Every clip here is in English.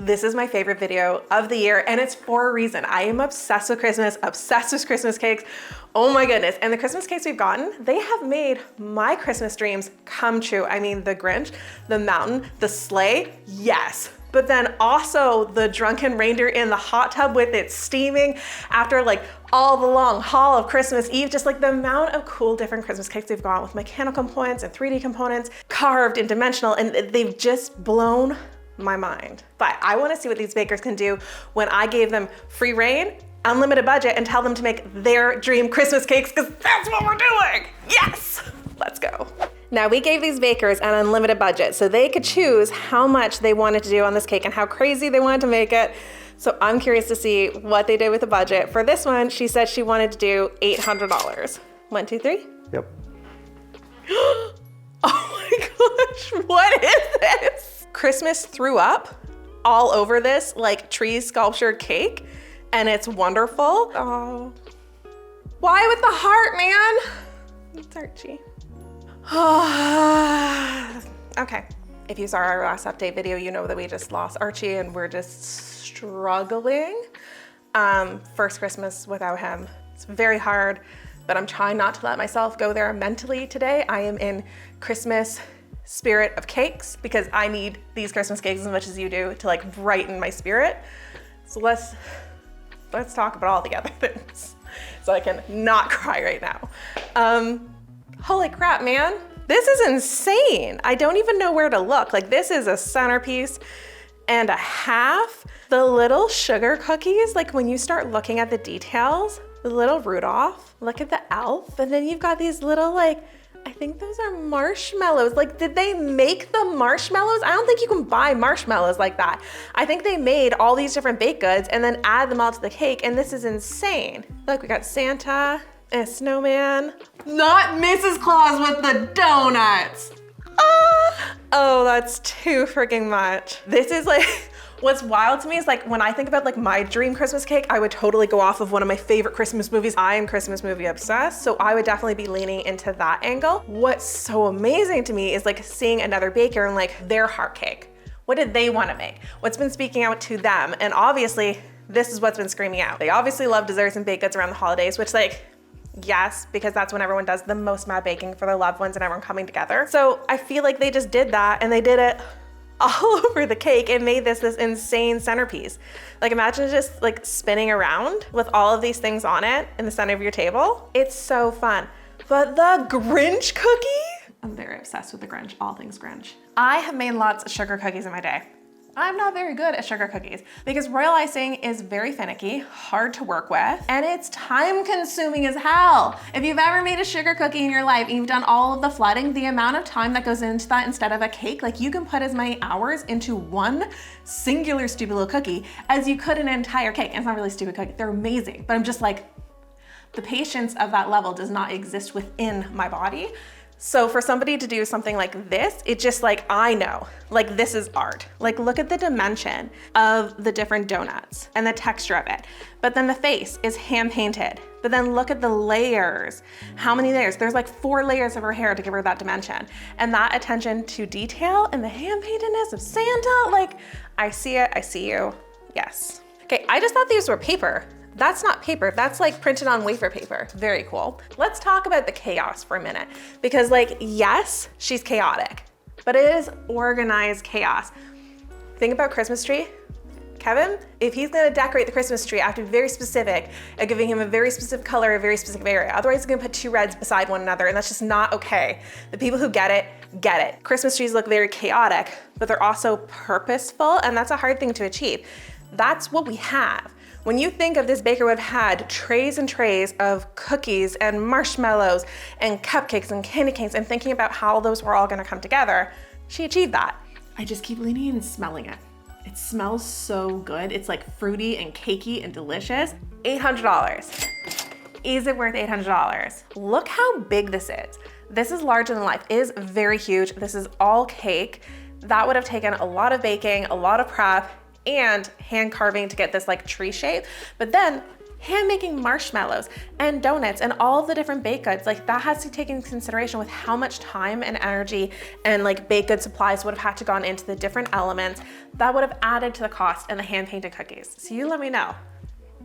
This is my favorite video of the year, and it's for a reason. I am obsessed with Christmas, obsessed with Christmas cakes. Oh my goodness. And the Christmas cakes we've gotten, they have made my Christmas dreams come true. I mean, the Grinch, the mountain, the sleigh, yes. But then also the drunken reindeer in the hot tub with it steaming after like all the long haul of Christmas Eve. Just like the amount of cool different Christmas cakes they've got with mechanical components and 3D components, carved and dimensional, and they've just blown my mind. But I want to see what these bakers can do when I gave them free reign, unlimited budget, and tell them to make their dream Christmas cakes, because that's what we're doing. Yes, let's go. Now, we gave these bakers an unlimited budget, so they could choose how much they wanted to do on this cake and how crazy they wanted to make it. So I'm curious to see what they did with the budget. For this one, she said she wanted to do $800. 1, 2, 3. Yep. Oh my gosh, what is this? Christmas threw up all over this like tree sculptured cake, and it's wonderful. Oh, why with the heart, man? It's Archie. Okay, if you saw our last update video, you know that we just lost Archie and we're just struggling. First Christmas without him. It's very hard, but I'm trying not to let myself go there mentally today. I am in Christmas spirit of cakes because I need these Christmas cakes as much as you do to like brighten my spirit. So let's talk about all the other things so I can not cry right now. Holy crap, man. This is insane. I don't even know where to look. Like, this is a centerpiece and a half. The little sugar cookies, like when you start looking at the details, the little Rudolph, look at the elf, and then you've got these little like, I think those are marshmallows. Like, did they make the marshmallows? I don't think you can buy marshmallows like that. I think they made all these different baked goods and then add them all to the cake, and this is insane. Look, we got Santa and a snowman. Not Mrs. Claus with the donuts. Oh, that's too freaking much. This is like, what's wild to me is like when I think about like my dream Christmas cake, I would totally go off of one of my favorite Christmas movies. I am Christmas movie obsessed, so I would definitely be leaning into that angle. What's so amazing to me is like seeing another baker and like their heart cake. What did they want to make? What's been speaking out to them? And obviously, this is what's been screaming out. They obviously love desserts and baked goods around the holidays, which like, yes, because that's when everyone does the most mad baking for their loved ones and everyone coming together. So I feel like they just did that, and they did it all over the cake and made this insane centerpiece. Like, imagine just like spinning around with all of these things on it in the center of your table. It's so fun. But the Grinch cookie? I'm very obsessed with the Grinch, all things Grinch. I have made lots of sugar cookies in my day. I'm not very good at sugar cookies because royal icing is very finicky, hard to work with, and it's time consuming as hell. If you've ever made a sugar cookie in your life and you've done all of the flooding, the amount of time that goes into that instead of a cake, like you can put as many hours into one singular stupid little cookie as you could an entire cake. And it's not really a stupid cookie, they're amazing, but I'm just like, the patience of that level does not exist within my body. So for somebody to do something like this, it's just like, I know, like this is art. Like, look at the dimension of the different donuts and the texture of it. But then the face is hand painted. But then look at the layers. How many layers? There's like 4 layers of her hair to give her that dimension. And that attention to detail and the hand paintedness of Santa, like, I see it, I see you, yes. Okay, I just thought these were paper. That's not paper, that's like printed on wafer paper. Very cool. Let's talk about the chaos for a minute, because like, yes, she's chaotic, but it is organized chaos. Think about Christmas tree. Kevin, if he's gonna decorate the Christmas tree, I have to be very specific at giving him a very specific color, a very specific area. Otherwise, he's gonna put 2 reds beside one another, and that's just not okay. The people who get it, get it. Christmas trees look very chaotic, but they're also purposeful, and that's a hard thing to achieve. That's what we have. When you think of this baker would have had trays and trays of cookies and marshmallows and cupcakes and candy canes and thinking about how those were all gonna come together, she achieved that. I just keep leaning in and smelling it. It smells so good. It's like fruity and cakey and delicious. $800. Is it worth $800? Look how big this is. This is larger than life. It is very huge. This is all cake. That would have taken a lot of baking, a lot of prep, and hand carving to get this like tree shape. But then hand making marshmallows and donuts and all the different baked goods. Like that has to take into consideration with how much time and energy and like baked good supplies would have had to gone into the different elements that would have added to the cost and the hand painted cookies. So you let me know.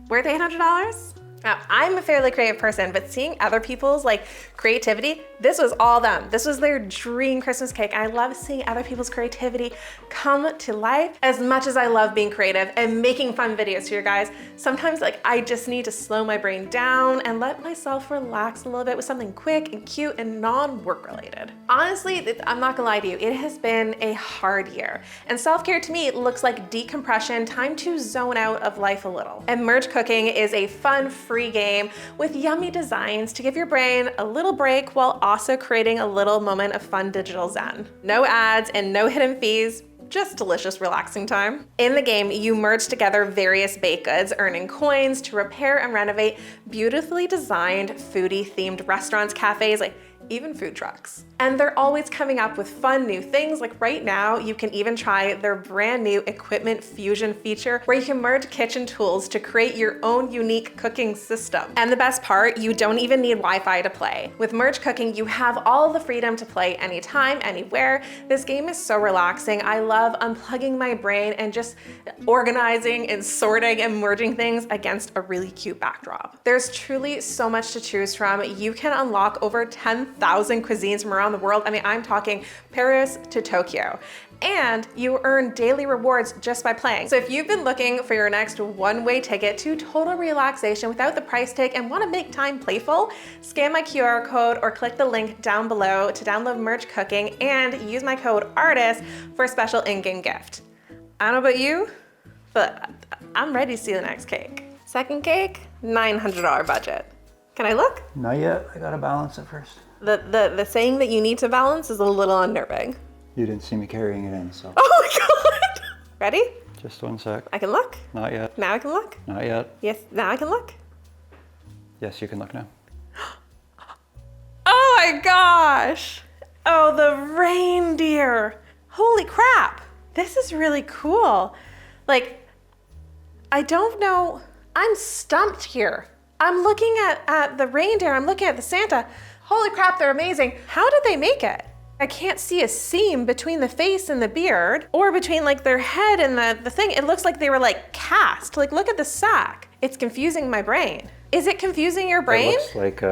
Worth $800? Now, I'm a fairly creative person, but seeing other people's like creativity, this was all them. This was their dream Christmas cake. I love seeing other people's creativity come to life as much as I love being creative and making fun videos for you guys. Sometimes like I just need to slow my brain down and let myself relax a little bit with something quick and cute and non-work related. Honestly, I'm not gonna lie to you, it has been a hard year. And self-care to me looks like decompression, time to zone out of life a little. And merge cooking is a fun, free game with yummy designs to give your brain a little break while also creating a little moment of fun digital zen. No ads and no hidden fees, just delicious, relaxing time. In the game, you merge together various baked goods, earning coins to repair and renovate beautifully designed foodie themed restaurants, cafes, like even food trucks. And they're always coming up with fun new things. Like right now, you can even try their brand new equipment fusion feature where you can merge kitchen tools to create your own unique cooking system. And the best part, you don't even need Wi-Fi to play. With Merge Cooking, you have all the freedom to play anytime, anywhere. This game is so relaxing. I love unplugging my brain and just organizing and sorting and merging things against a really cute backdrop. There's truly so much to choose from. You can unlock over 10,000 cuisines from around the world. I mean, I'm talking Paris to Tokyo. And you earn daily rewards just by playing. So if you've been looking for your next one-way ticket to total relaxation without the price tag and want to make time playful, scan my QR code or click the link down below to download Merge Cooking and use my code ARTIST for a special in-game gift. I don't know about you, but I'm ready to see the next cake. Second cake, $900 budget. Can I look? Not yet, I gotta balance it first. The saying that you need to balance is a little unnerving. You didn't see me carrying it in, so. Oh my God. Ready? Just one sec. I can look. Not yet. Now I can look. Not yet. Yes, now I can look. Yes, you can look now. Oh my gosh. Oh, the reindeer. Holy crap. This is really cool. Like, I don't know. I'm stumped here. I'm looking at the reindeer. I'm looking at the Santa. Holy crap, they're amazing. How did they make it? I can't see a seam between the face and the beard or between like their head and the thing. It looks like they were like cast. Like look at the sack. It's confusing my brain. Is it confusing your brain? It looks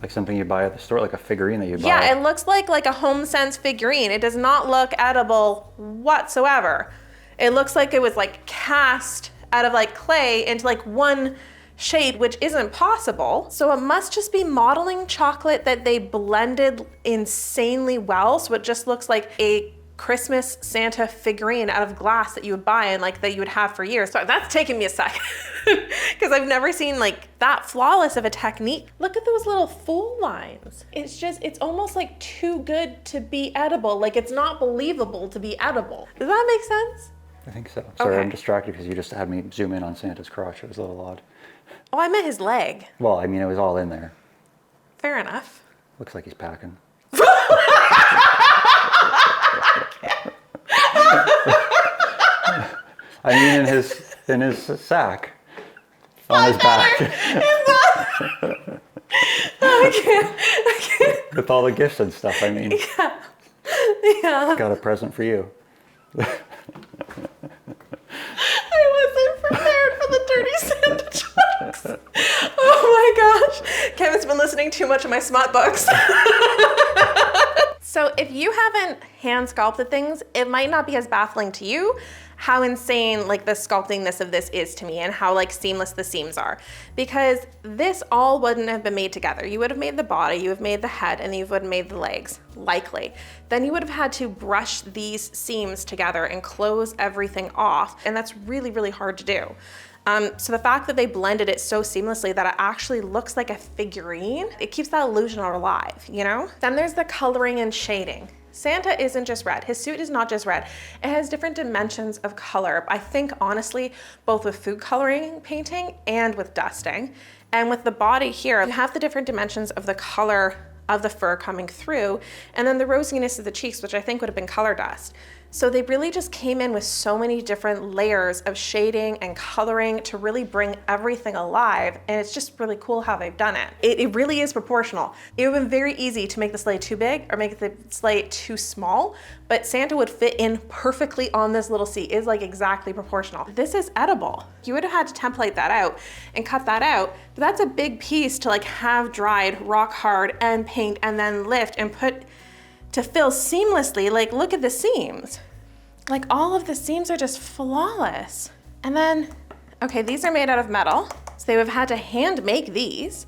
like something you buy at the store, like a figurine that you buy. Yeah, it looks like a HomeSense figurine. It does not look edible whatsoever. It looks like it was like cast out of like clay into like one shape, which isn't possible. So it must just be modeling chocolate that they blended insanely well. So it just looks like a Christmas Santa figurine out of glass that you would buy and like that you would have for years. So that's taken me a second because I've never seen like that flawless of a technique. Look at those little fold lines. It's almost like too good to be edible. Like it's not believable to be edible. Does that make sense? I think so. Sorry, Okay. I'm distracted because you just had me zoom in on Santa's crotch. It was a little odd. Oh, I meant his leg. Well, I mean, it was all in there. Fair enough. Looks like he's packing. I mean, in his sack on his back. I can't. With all the gifts and stuff, I mean. Yeah. Got a present for you. I wasn't prepared for the dirty Santa jokes. Oh my gosh. Kevin's been listening too much of my smut books. So if you haven't hand sculpted things, it might not be as baffling to you how insane like the sculptingness of this is to me and how like seamless the seams are. Because this all wouldn't have been made together. You would have made the body, you would have made the head, and you would have made the legs, likely. Then you would have had to brush these seams together and close everything off. And that's really, really hard to do. So the fact that they blended it so seamlessly that it actually looks like a figurine, it keeps that illusion alive, you know? Then there's the coloring and shading. Santa isn't just red. His suit is not just red. It has different dimensions of color. I think honestly, both with food coloring painting and with dusting. And with the body here, you have the different dimensions of the color of the fur coming through, and then the rosiness of the cheeks, which I think would have been color dust. So they really just came in with so many different layers of shading and coloring to really bring everything alive. And it's just really cool how they've done it. It really is proportional. It would have been very easy to make the sleigh too big or make the sleigh too small, but Santa would fit in perfectly on this little seat. It's like exactly proportional. This is edible. You would have had to template that out and cut that out, but that's a big piece to like have dried, rock hard, and paint, and then lift and put to fill seamlessly. Like, look at the seams. Like, all of the seams are just flawless. And then, okay, these are made out of metal, so they would have had to hand make these,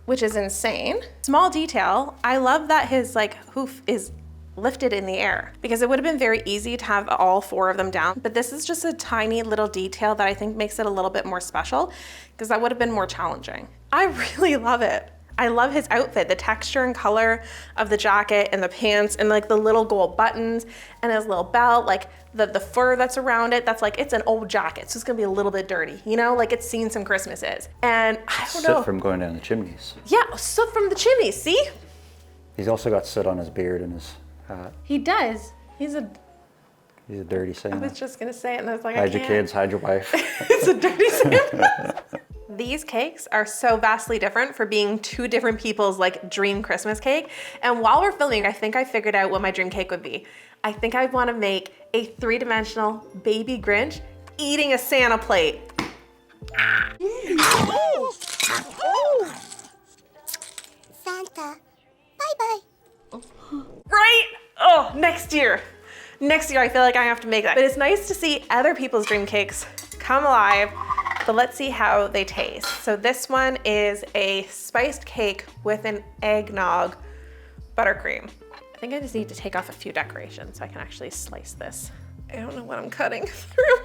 which is insane. Small detail, I love that his like hoof is lifted in the air, because it would have been very easy to have all 4 of them down, but this is just a tiny little detail that I think makes it a little bit more special, because that would have been more challenging. I really love it. I love his outfit, the texture and color of the jacket and the pants and like the little gold buttons and his little belt, like the fur that's around it. That's like, it's an old jacket, so it's gonna be a little bit dirty, you know, like it's seen some Christmases. And I don't know. Soot from going down the chimneys. Yeah, soot from the chimneys, see? He's also got soot on his beard and his hat. He does. He's a dirty Santa. I was just gonna say it and I was like, hide your kids, hide your wife. It's a dirty Santa. These cakes are so vastly different for being 2 different people's like dream Christmas cake. And while we're filming, I think I figured out what my dream cake would be. I think I want to make a 3-dimensional baby Grinch eating a Santa plate. Santa, bye-bye. Right? Oh, next year. Next year, I feel like I have to make that. But it's nice to see other people's dream cakes come alive. But let's see how they taste. So this one is a spiced cake with an eggnog buttercream. I think I just need to take off a few decorations so I can actually slice this. I don't know what I'm cutting through.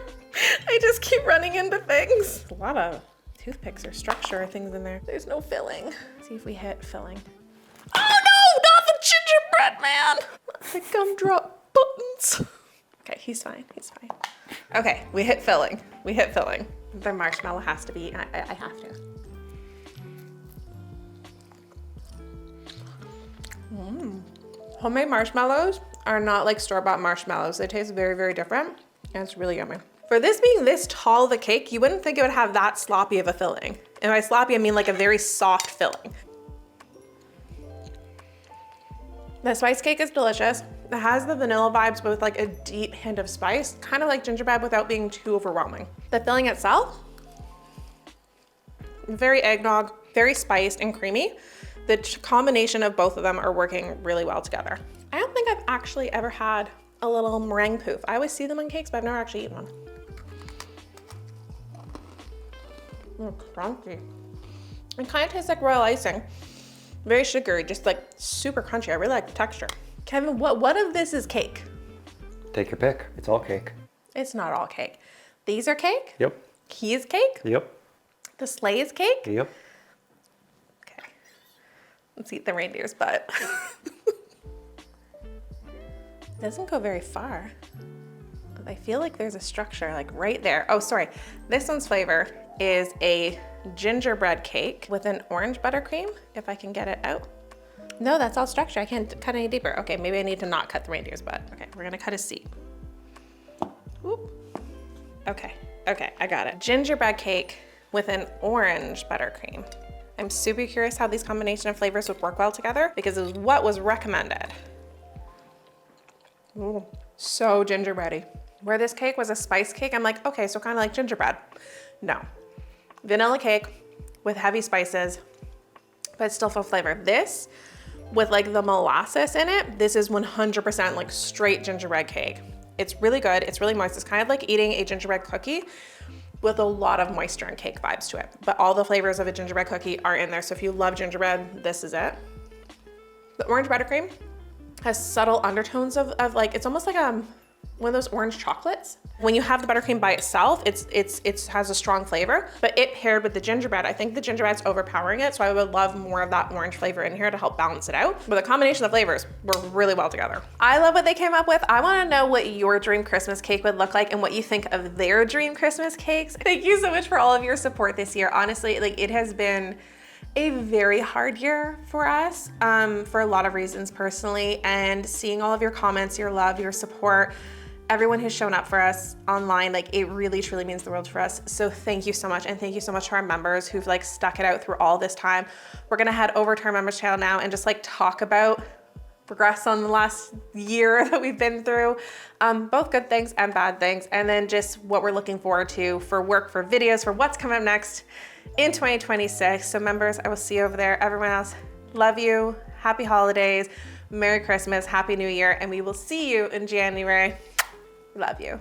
I just keep running into things. A lot of toothpicks or structure or things in there. There's no filling. Let's see if we hit filling. Oh no, not the gingerbread man. Not the gumdrop buttons. Okay, he's fine, he's fine. Okay, we hit filling. We hit filling. The marshmallow has to be, I have to. Homemade marshmallows are not like store-bought marshmallows. They taste very, very different, and it's really yummy. For this being this tall of a cake, you wouldn't think it would have that sloppy of a filling. And by sloppy, I mean like a very soft filling. The spice cake is delicious. It has the vanilla vibes, but with like a deep hint of spice, kind of like gingerbread without being too overwhelming. The filling itself, very eggnog, very spiced and creamy. The combination of both of them are working really well together. I don't think I've actually ever had a little meringue poof. I always see them on cakes, but I've never actually eaten one. Crunchy. It kind of tastes like royal icing. Very sugary, just like super crunchy. I really like the texture. Kevin, what of this is cake? Take your pick. It's all cake. It's not all cake. These are cake? Yep. He is cake? Yep. The sleigh is cake? Yep. Okay. Let's eat the reindeer's butt. Doesn't go very far. I feel like there's a structure like right there. Oh, sorry. This one's flavor is a gingerbread cake with an orange buttercream, if I can get it out. No, that's all structure. I can't cut any deeper. Okay, maybe I need to not cut the reindeer's butt. Okay, we're gonna cut his seat. Whoop. Okay, I got it. Gingerbread cake with an orange buttercream. I'm super curious how these combination of flavors would work well together because it was what was recommended. Ooh, so gingerbready. Where this cake was a spice cake, I'm like, okay, so kind of like gingerbread. No, vanilla cake with heavy spices, but still full flavor. This, with like the molasses in it, this is 100% like straight gingerbread cake. It's really good, it's really moist. It's kind of like eating a gingerbread cookie with a lot of moisture and cake vibes to it. But all the flavors of a gingerbread cookie are in there. So if you love gingerbread, this is it. The orange buttercream has subtle undertones of like, it's almost like one of those orange chocolates. When you have the buttercream by itself, it has a strong flavor, but it paired with the gingerbread, I think the gingerbread's overpowering it, so I would love more of that orange flavor in here to help balance it out. But the combination of flavors work really well together. I love what they came up with. I wanna know what your dream Christmas cake would look like and what you think of their dream Christmas cakes. Thank you so much for all of your support this year. Honestly, like it has been a very hard year for us for a lot of reasons personally, and seeing all of your comments, your love, your support everyone who's shown up for us online, like it really truly means the world for us. So thank you so much. And thank you so much to our members who've like stuck it out through all this time. We're gonna head over to our members channel now and just like talk about progress on the last year that we've been through, both good things and bad things. And then just what we're looking forward to for work, for videos, for what's coming up next in 2026. So members, I will see you over there. Everyone else, love you. Happy holidays. Merry Christmas. Happy New Year. And we will see you in January. Love you.